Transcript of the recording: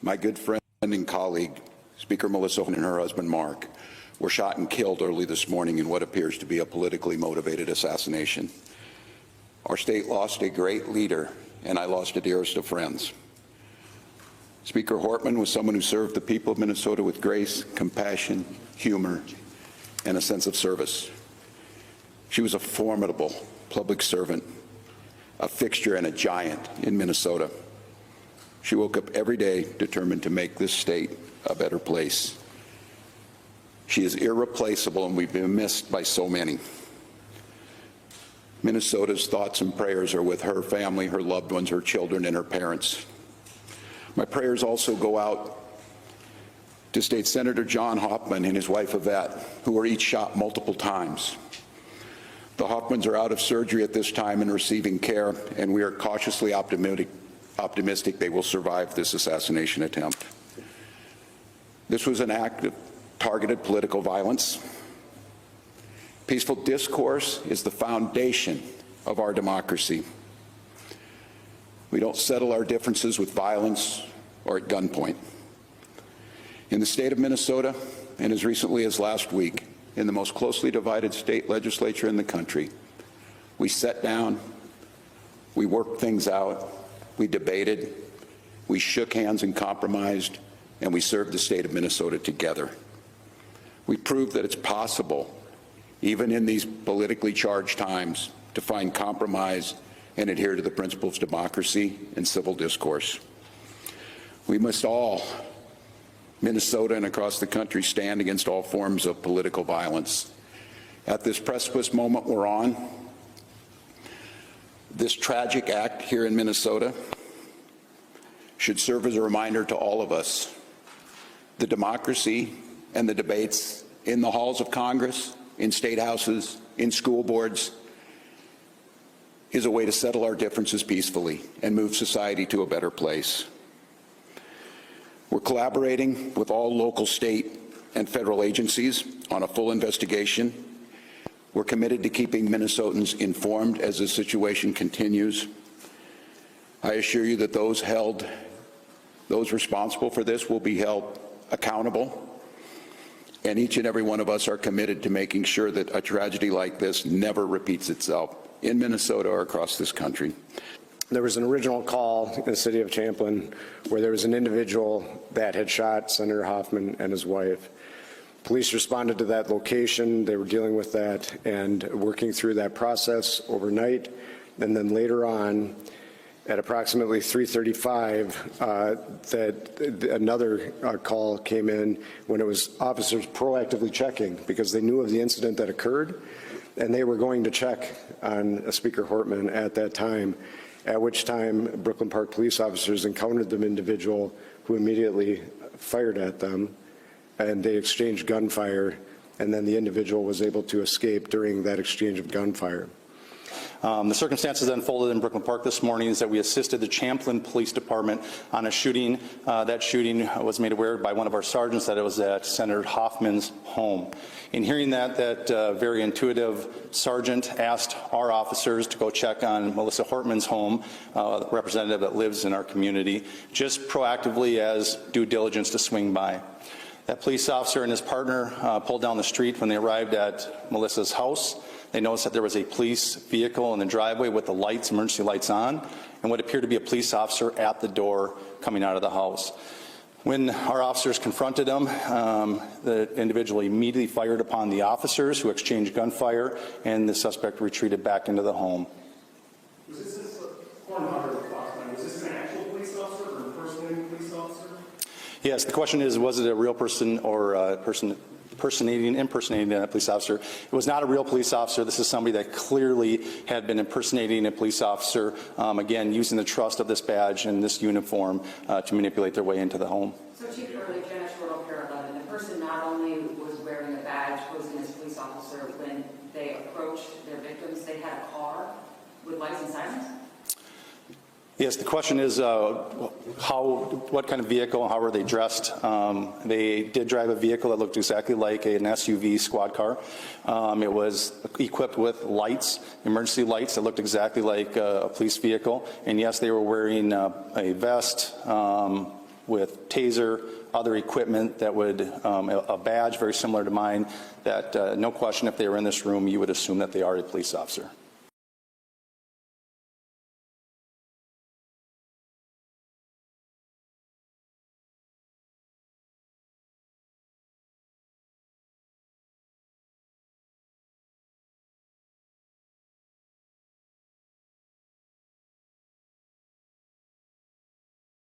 My good friend and colleague, Speaker Melissa Hoffman, and her husband Mark, were shot and killed early this morning in what appears to be a politically motivated assassination. Our state lost a great leader, and I lost a dearest of friends. Speaker Hortman was someone who served the people of Minnesota with grace, compassion, humor, and a sense of service. She was a formidable public servant, a fixture and a giant in Minnesota. She woke up every day determined to make this state a better place. She is irreplaceable, and we've been missed by so many. Minnesota's thoughts and prayers are with her family, her loved ones, her children, and her parents. My prayers also go out to State Senator John Hoffman and his wife Yvette, who were each shot multiple times. The Hoffmans are out of surgery at this time and receiving care, and we are cautiously optimistic they will survive this assassination attempt. This was an act of targeted political violence. Peaceful discourse is the foundation of our democracy. We don't settle our differences with violence or at gunpoint. In the state of Minnesota, and as recently as last week, in the most closely divided state legislature in the country, we sat down, we worked things out, we debated, we shook hands and compromised, and we served the state of Minnesota together. We proved that it's possible, even in these politically charged times, to find compromise and adhere to the principles of democracy and civil discourse. We must all, Minnesota and across the country, stand against all forms of political violence. At this precipice moment we're on, this tragic act here in Minnesota should serve as a reminder to all of us. The democracy and the debates in the halls of Congress, in state houses, in school boards, is a way to settle our differences peacefully and move society to a better place. We're collaborating with all local, state, and federal agencies on a full investigation. We're committed to keeping Minnesotans informed as the situation continues. I assure you that those responsible for this will be held accountable, and each and every one of us are committed to making sure that a tragedy like this never repeats itself in Minnesota or across this country. There was an original call in the city of Champlin where there was an individual that had shot Senator Hoffman and his wife. Police responded to that location. They were dealing with that and working through that process overnight. And then later on, at approximately 3:35, that another call came in when it was officers proactively checking because they knew of the incident that occurred, and they were going to check on Speaker Hortman at that time, at which time Brooklyn Park police officers encountered the individual who immediately fired at them, and they exchanged gunfire, and then the individual was able to escape during that exchange of gunfire. The circumstances that unfolded in Brooklyn Park this morning is that we assisted the Champlin Police Department on a shooting. That shooting was made aware by one of our sergeants that it was at Senator Hoffman's home. In hearing that very intuitive sergeant asked our officers to go check on Melissa Hortman's home, the representative that lives in our community, just proactively as due diligence to swing by. That police officer and his partner pulled down the street when they arrived at Melissa's house. They noticed that there was a police vehicle in the driveway with the lights, emergency lights on, and what appeared to be a police officer at the door coming out of the house. When our officers confronted him, the individual immediately fired upon the officers, who exchanged gunfire, and the suspect retreated back into the home. Was this an actual police officer or an impersonating police officer? Yes, the question is, was it a real person or a person impersonating a police officer? It was not a real police officer. This is somebody that clearly had been impersonating a police officer, again, using the trust of this badge and this uniform to manipulate their way into the home. So, Chief Early, Janice Royal Care 11, the person not only was wearing a badge posing as a police officer, when they approached their victims, they had a car with lights and sirens? Yes, the question is what kind of vehicle, how were they dressed? They did drive a vehicle that looked exactly like an SUV squad car. It was equipped with lights, emergency lights that looked exactly like a police vehicle. And yes, they were wearing a vest, with taser, other equipment that would, a badge very similar to mine, that no question if they were in this room, you would assume that they are a police officer.